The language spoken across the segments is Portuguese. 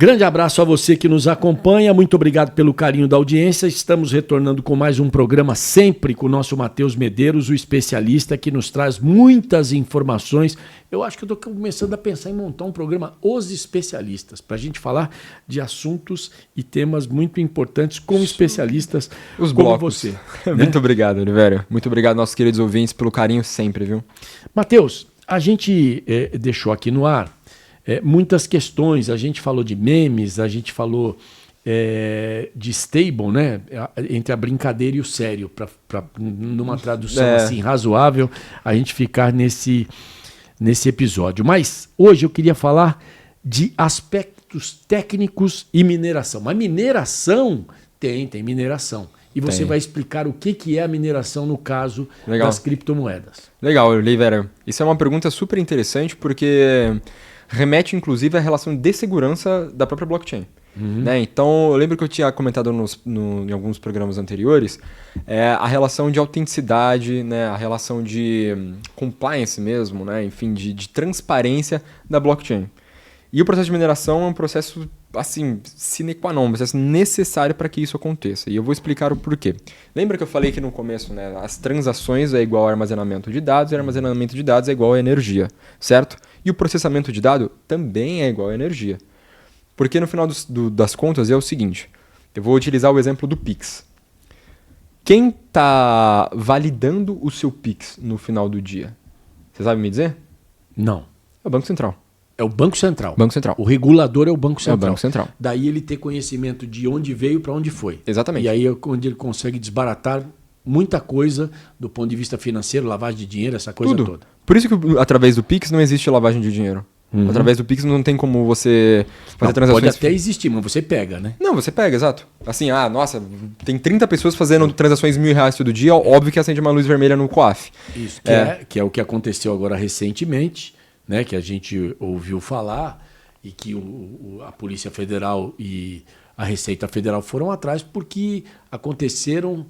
Grande abraço a você que nos acompanha, muito obrigado pelo carinho da audiência. Estamos retornando com mais um programa, sempre com o nosso Matheus Medeiros, o especialista que nos traz muitas informações. Eu acho que eu estou começando a pensar em montar um programa Os Especialistas, para a gente falar de assuntos e temas muito importantes com especialistas Os como blocos. você. Muito obrigado, Olivério. Muito obrigado, nossos queridos ouvintes, pelo carinho sempre, viu? Matheus, a gente deixou aqui no ar muitas questões. A gente falou de memes, a gente falou de stable, né? Entre a brincadeira e o sério, para numa tradução assim razoável, a gente ficar nesse episódio. Mas hoje eu queria falar de aspectos técnicos e mineração. Mas mineração tem mineração. E você vai explicar o que é a mineração no caso das criptomoedas. Legal, Oliveira. Isso é uma pergunta super interessante porque remete, inclusive, à relação de segurança da própria blockchain. Né? Então, eu lembro que eu tinha comentado em alguns programas anteriores a relação de autenticidade, né? A relação de compliance mesmo, né? Enfim, de transparência da blockchain. E o processo de mineração é um processo, assim, sine qua non, um processo necessário para que isso aconteça. E eu vou explicar o porquê. Lembra que eu falei que no começo, né, as transações é igual ao armazenamento de dados, e armazenamento de dados é igual à energia, certo? E o processamento de dado também é igual à energia. Porque no final das contas é o seguinte, eu vou utilizar o exemplo do Pix. Quem está validando o seu Pix no final do dia? Você sabe me dizer? Não. É o Banco Central. É o Banco Central. Banco Central. O regulador é o Banco Central. É o Banco Central. Daí ele ter conhecimento de onde veio para onde foi. Exatamente. E aí é onde ele consegue desbaratar muita coisa do ponto de vista financeiro, lavagem de dinheiro, essa coisa toda. Por isso que através do Pix não existe lavagem de dinheiro. Através do Pix não tem como você fazer transações... Pode até existir, mas você pega, né? Não, você pega, exato. Assim, nossa, tem 30 pessoas fazendo transações R$1.000 todo dia, óbvio que acende uma luz vermelha no COAF. Isso, que é o que aconteceu agora recentemente, né? Que a gente ouviu falar e que a Polícia Federal e a Receita Federal foram atrás porque aconteceram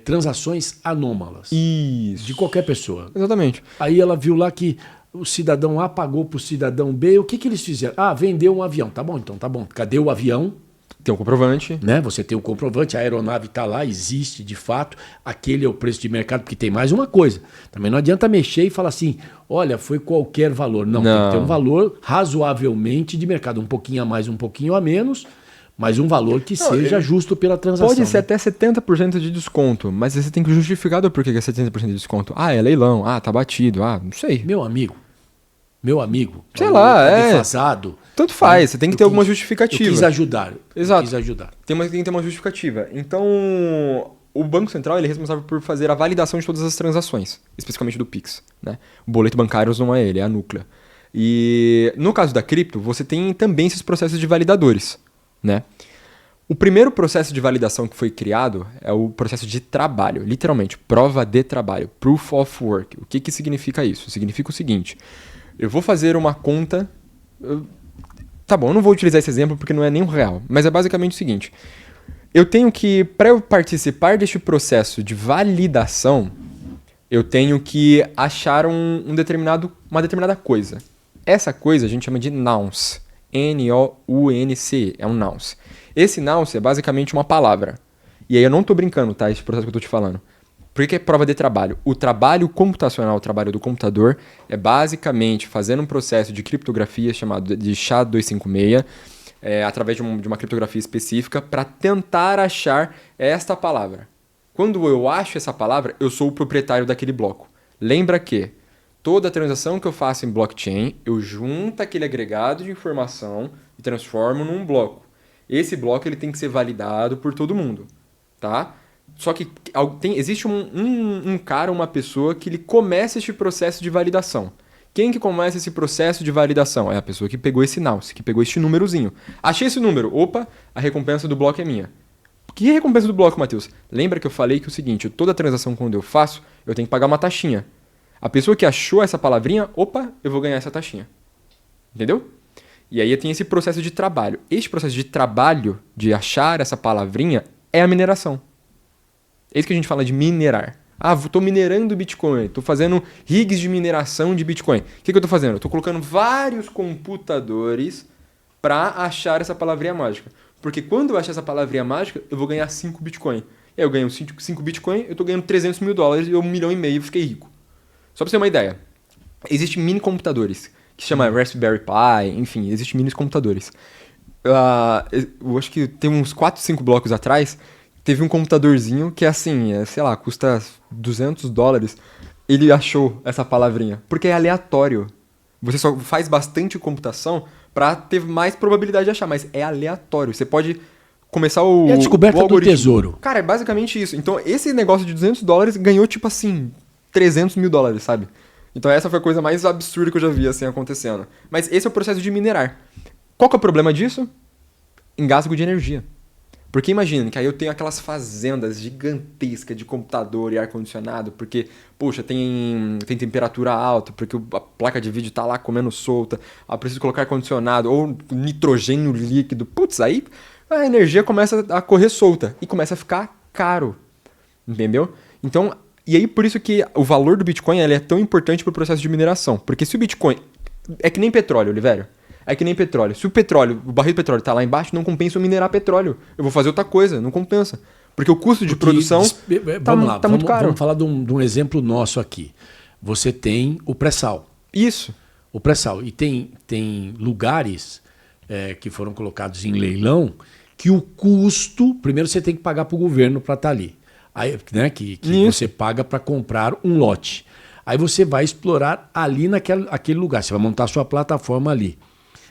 transações anômalas. Isso. De qualquer pessoa. Exatamente. Aí ela viu lá que o cidadão A pagou para o cidadão B. O que eles fizeram? Vendeu um avião. Tá bom, então tá bom. Cadê o avião? Tem um comprovante. Né? Você tem o comprovante, a aeronave está lá, existe de fato. Aquele é o preço de mercado, porque tem mais uma coisa. Também não adianta mexer e falar assim, olha, foi qualquer valor. Não, tem que ter um valor razoavelmente de mercado. Um pouquinho a mais, um pouquinho a menos, mas um valor que seja justo pela transação. Pode ser até 70% de desconto, mas você tem que justificar do porquê que é 70% de desconto. É leilão, tá batido, não sei. Meu amigo, sei lá, defasado. Tanto faz, você tem que ter alguma justificativa. Eu quis ajudar. Exato. Quis ajudar. Tem que ter uma justificativa. Então, o Banco Central ele é responsável por fazer a validação de todas as transações, especificamente do Pix. Né? O boleto bancário não é ele, é a Núclea. E no caso da cripto, você tem também esses processos de validadores. Né? O primeiro processo de validação que foi criado é o processo de trabalho, literalmente, prova de trabalho, proof of work. O que significa isso? Significa o seguinte, eu vou fazer uma conta... Tá bom, eu não vou utilizar esse exemplo porque não é nem real, mas é basicamente o seguinte. Eu tenho que, para eu participar deste processo de validação, eu tenho que achar uma determinada coisa. Essa coisa a gente chama de nonce. N-O-U-N-C, é um nonce. Esse nonce é basicamente uma palavra. E aí eu não estou brincando, tá? Esse processo que eu estou te falando. Por que é prova de trabalho? O trabalho computacional, o trabalho do computador, é basicamente fazendo um processo de criptografia chamado de SHA-256, através de uma criptografia específica, para tentar achar esta palavra. Quando eu acho essa palavra, eu sou o proprietário daquele bloco. Lembra que toda transação que eu faço em blockchain, eu junto aquele agregado de informação e transformo num bloco. Esse bloco ele tem que ser validado por todo mundo, tá? Só que existe um cara, uma pessoa que ele começa este processo de validação. Quem que começa esse processo de validação? É a pessoa que pegou esse nonce, que pegou este númerozinho. Achei esse número. Opa, a recompensa do bloco é minha. Que recompensa do bloco, Matheus? Lembra que eu falei que é o seguinte, toda transação quando eu faço, eu tenho que pagar uma taxinha. A pessoa que achou essa palavrinha, opa, eu vou ganhar essa taxinha. Entendeu? E aí tem esse processo de trabalho. Este processo de trabalho, de achar essa palavrinha, é a mineração. É isso que a gente fala de minerar. Estou minerando Bitcoin, estou fazendo rigs de mineração de Bitcoin. O que eu estou fazendo? Eu estou colocando vários computadores para achar essa palavrinha mágica. Porque quando eu achar essa palavrinha mágica, eu vou ganhar 5 Bitcoin. E aí eu ganho 5 Bitcoin, eu tô ganhando $300 mil e eu 1,5 milhão e fiquei rico. Só pra você ter uma ideia. Existem mini computadores, que se chama Raspberry Pi, enfim, existem mini computadores. Eu acho que tem uns 4, 5 blocos atrás, teve um computadorzinho que é assim, sei lá, custa $200. Ele achou essa palavrinha, porque é aleatório. Você só faz bastante computação pra ter mais probabilidade de achar, mas é aleatório. Você pode começar o É a descoberta do algoritmo. tesouro. Cara, é basicamente isso. Então, esse negócio de $200 ganhou, tipo assim, $300 mil, sabe? Então, essa foi a coisa mais absurda que eu já vi, assim, acontecendo. Mas esse é o processo de minerar. Qual que é o problema disso? Engasgo de energia. Porque imagina que aí eu tenho aquelas fazendas gigantescas de computador e ar-condicionado, porque, poxa, tem temperatura alta, porque a placa de vídeo tá lá comendo solta, eu preciso colocar ar-condicionado ou nitrogênio líquido. Putz, aí a energia começa a correr solta e começa a ficar caro, entendeu? Então, e aí por isso que o valor do Bitcoin ele é tão importante para o processo de mineração. Porque se o Bitcoin... É que nem petróleo, Olivério. É que nem petróleo. Se o barril de petróleo tá lá embaixo, não compensa eu minerar petróleo. Eu vou fazer outra coisa, não compensa. Porque o custo de produção tá muito caro. Vamos falar de um exemplo nosso aqui. Você tem o pré-sal. Isso. O pré-sal. E tem lugares que foram colocados em leilão que o custo... Primeiro você tem que pagar para o governo para estar ali. Aí, né, que você paga para comprar um lote. Aí você vai explorar ali naquele lugar. Você vai montar a sua plataforma ali.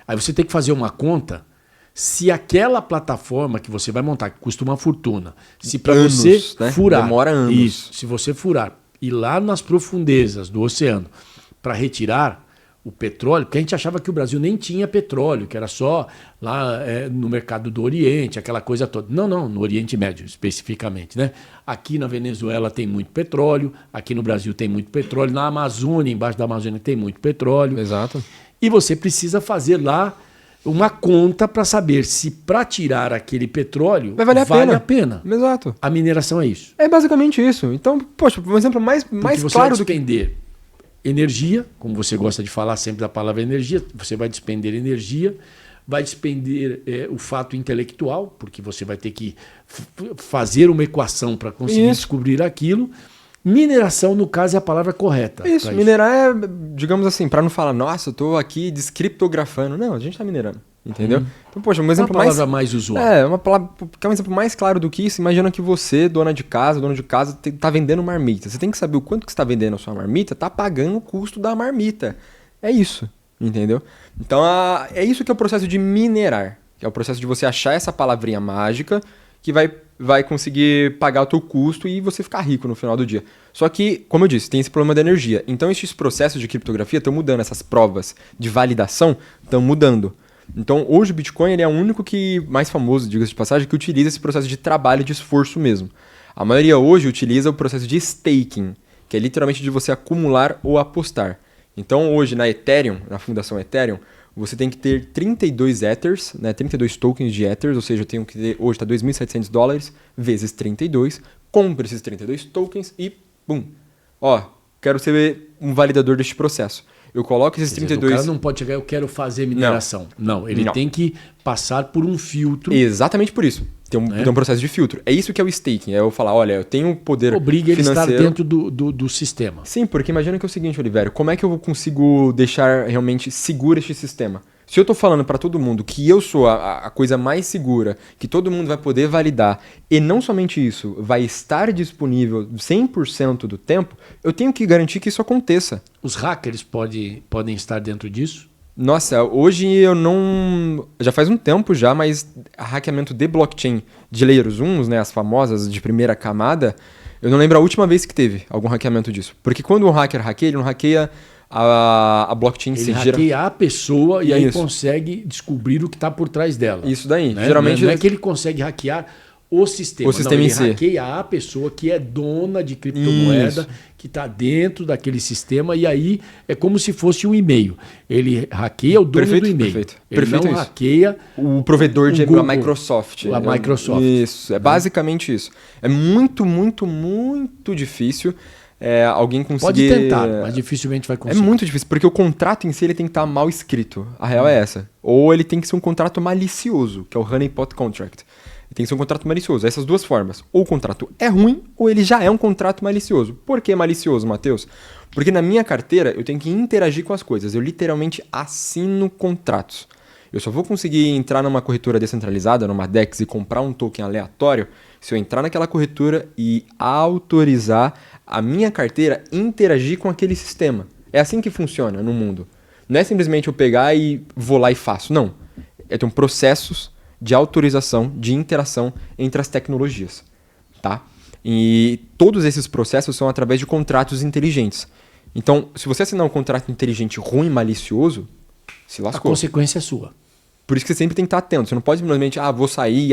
Aí você tem que fazer uma conta se aquela plataforma que você vai montar, que custa uma fortuna, se para você furar, demora anos. Isso, se você furar e lá nas profundezas do oceano para retirar o petróleo, porque a gente achava que o Brasil nem tinha petróleo, que era só lá no mercado do Oriente, aquela coisa toda. Não, no Oriente Médio especificamente, né? Aqui na Venezuela tem muito petróleo, aqui no Brasil tem muito petróleo, na Amazônia, embaixo da Amazônia tem muito petróleo. Exato. E você precisa fazer lá uma conta para saber se para tirar aquele petróleo vale a pena. Exato. A mineração é isso. É basicamente isso. Então, poxa, um exemplo mais claro do que... despender energia, como você gosta de falar sempre da palavra energia, você vai despender energia, vai despender o fato intelectual, porque você vai ter que fazer uma equação para conseguir descobrir aquilo. Mineração, no caso, é a palavra correta. Isso, minerar é, digamos assim, para não falar, nossa, eu tô aqui descriptografando. Não, a gente tá minerando, entendeu? Então, poxa, um exemplo uma palavra mais usual. Uma palavra, que é um exemplo mais claro do que isso. Imagina que você, dono de casa, tá vendendo marmita. Você tem que saber o quanto que você tá vendendo a sua marmita, tá pagando o custo da marmita. É isso, entendeu? Então, é isso que é o processo de minerar. Que é o processo de você achar essa palavrinha mágica que vai conseguir pagar o teu custo e você ficar rico no final do dia. Só que, como eu disse, tem esse problema da energia. Então, esses processos de criptografia estão mudando. Essas provas de validação estão mudando. Então, hoje o Bitcoin ele é o único mais famoso, diga-se de passagem, que utiliza esse processo de trabalho, de esforço mesmo. A maioria hoje utiliza o processo de staking, que é literalmente de você acumular ou apostar. Então, hoje na Ethereum, na fundação Ethereum, você tem que ter 32 Ethers, né, 32 tokens de Ethers, ou seja, eu tenho que ter, hoje está $2.700 vezes 32, compre esses 32 tokens e pum. Ó, quero ser um validador deste processo. Eu coloco esses 32... O cara não pode chegar, eu quero fazer mineração. Não, ele tem que passar por um filtro. Exatamente por isso. Tem um processo de filtro. É isso que é o staking. É eu falar, olha, eu tenho poder Obriga financeiro... ele a estar dentro do sistema. Sim, porque imagina que é o seguinte, Olivério. Como é que eu consigo deixar realmente seguro este sistema? Se eu estou falando para todo mundo que eu sou a coisa mais segura, que todo mundo vai poder validar, e não somente isso, vai estar disponível 100% do tempo, eu tenho que garantir que isso aconteça. Os hackers podem estar dentro disso? Nossa, hoje eu não... Já faz um tempo já, mas hackeamento de blockchain de layers 1, né, as famosas de primeira camada, eu não lembro a última vez que teve algum hackeamento disso. Porque quando um hacker hackeia, ele não hackeia a blockchain ele hackeia a pessoa e aí consegue descobrir o que está por trás dela. Isso daí. Né? Geralmente não é que ele consegue hackear o sistema. Ele hackeia a pessoa que é dona de criptomoeda, que está dentro daquele sistema, e aí é como se fosse um e-mail. Ele hackeia o dono do e-mail. Ele não hackeia o provedor de a Microsoft. A Microsoft. Isso, é basicamente isso. É muito, muito, muito difícil. alguém conseguir... Pode tentar, mas dificilmente vai É conseguir. muito difícil, porque o contrato em si ele tem que estar mal escrito. A real é essa. Ou ele tem que ser um contrato malicioso, que é o honeypot contract. Tem que ser um contrato malicioso. Essas duas formas. Ou o contrato é ruim, ou ele já é um contrato malicioso. Por que malicioso, Matheus? Porque na minha carteira eu tenho que interagir com as coisas. Eu literalmente assino contratos. Eu só vou conseguir entrar numa corretora descentralizada, numa DEX, e comprar um token aleatório se eu entrar naquela corretora e autorizar a minha carteira interagir com aquele sistema. É assim que funciona no mundo. Não é simplesmente eu pegar e vou lá e faço. Não. Tem processos de autorização, de interação entre as tecnologias. Tá? E todos esses processos são através de contratos inteligentes. Então, se você assinar um contrato inteligente ruim, malicioso, se A lascou. consequência é sua. Por isso que você sempre tem que estar atento. Você não pode simplesmente, vou sair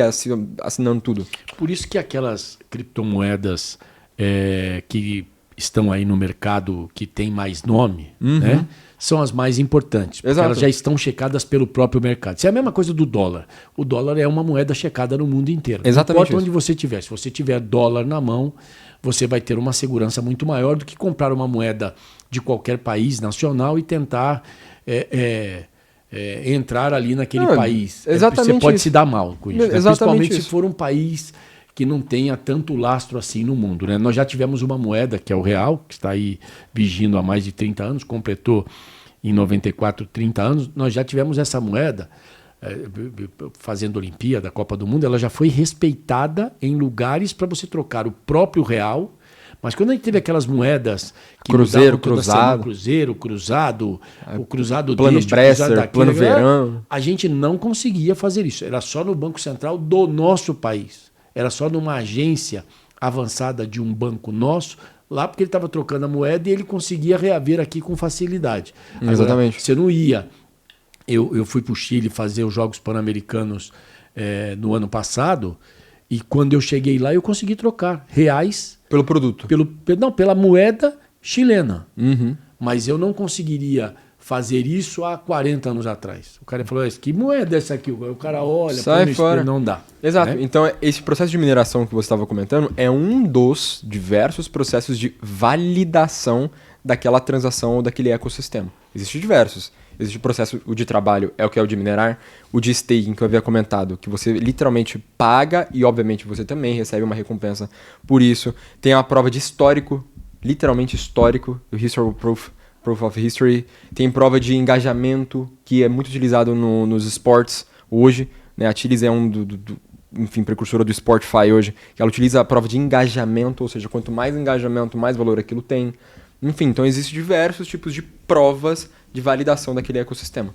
assinando tudo. Por isso que aquelas criptomoedas que estão aí no mercado, que tem mais nome, né, são as mais importantes. Porque Exato. elas já estão checadas pelo próprio mercado. Isso é a mesma coisa do dólar. O dólar é uma moeda checada no mundo inteiro. Exatamente Não importa isso. onde você estiver. Se você tiver dólar na mão, você vai ter uma segurança muito maior do que comprar uma moeda de qualquer país nacional e tentar entrar ali naquele país. exatamente Você pode isso. se dar mal com isso. Né? Exatamente Principalmente isso. se for um país que não tenha tanto lastro assim no mundo. Né? Nós já tivemos uma moeda, que é o real, que está aí vigindo há mais de 30 anos, completou em 94 30 anos. Nós já tivemos essa moeda, fazendo Olimpíada, Copa do Mundo, ela já foi respeitada em lugares para você trocar o próprio real. Mas quando a gente teve aquelas moedas que Cruzeiro, mudavam toda cruzado. semana, Cruzeiro, cruzado, o cruzado Plano deste, o cruzado Bresser, daquele, plano Verão. a gente não conseguia fazer isso. Era só no Banco Central do nosso país. Era só numa agência avançada de um banco nosso, lá porque ele estava trocando a moeda e ele conseguia reaver aqui com facilidade. Agora, Exatamente. você não ia... Eu fui para o Chile fazer os Jogos Pan-Americanos no ano passado e quando eu cheguei lá eu consegui trocar reais Pelo produto. pela moeda chilena. Uhum. Mas eu não conseguiria fazer isso há 40 anos atrás. O cara falou, que moeda é essa aqui? O cara olha, Sai põe no espelho, fora. não dá. Exato. Né? Então, esse processo de mineração que você estava comentando é um dos diversos processos de validação daquela transação ou daquele ecossistema. Existem diversos. Existe o processo de trabalho, é o que é o de minerar. O de staking, que eu havia comentado, que você literalmente paga e, obviamente, você também recebe uma recompensa por isso. Tem a prova de histórico, literalmente histórico, o History Proof of History. Tem prova de engajamento, que é muito utilizado nos esportes hoje. Né? A Chilis é enfim, precursora do Sportify hoje, que ela utiliza a prova de engajamento, ou seja, quanto mais engajamento, mais valor aquilo tem. Enfim, então existem diversos tipos de provas de validação daquele ecossistema.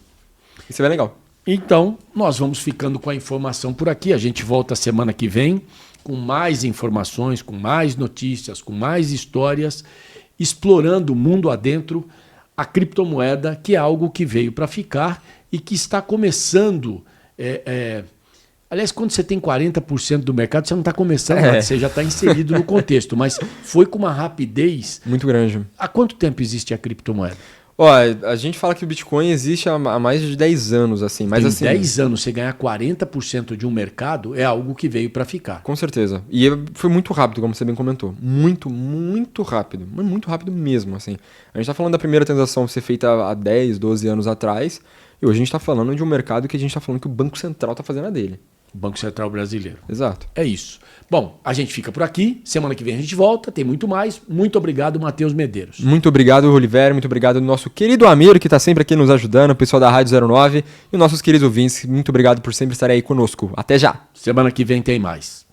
Isso é bem legal. Então, nós vamos ficando com a informação por aqui. A gente volta semana que vem com mais informações, com mais notícias, com mais histórias, explorando o mundo adentro, a criptomoeda, que é algo que veio para ficar e que está começando... Aliás, quando você tem 40% do mercado, você não está começando nada, você já está inserido no contexto, mas foi com uma rapidez... Muito grande. Há quanto tempo existe a criptomoeda? Ó, a gente fala que o Bitcoin existe há mais de 10 anos, assim. Mas Em assim, 10 anos, você ganhar 40% de um mercado é algo que veio para ficar. com certeza. E foi muito rápido, como você bem comentou. Muito, muito rápido. Mas muito rápido mesmo, assim. A gente está falando da primeira transação ser feita há 10, 12 anos atrás. E hoje a gente está falando de um mercado que a gente está falando que o Banco Central está fazendo a dele. Banco Central Brasileiro. Exato. É isso. Bom, a gente fica por aqui. Semana que vem a gente volta. Tem muito mais. Muito obrigado, Matheus Medeiros. Muito obrigado, Oliveira. Muito obrigado ao nosso querido Amir, que está sempre aqui nos ajudando, o pessoal da Rádio 09 e os nossos queridos ouvintes. Muito obrigado por sempre estarem aí conosco. Até já! Semana que vem tem mais.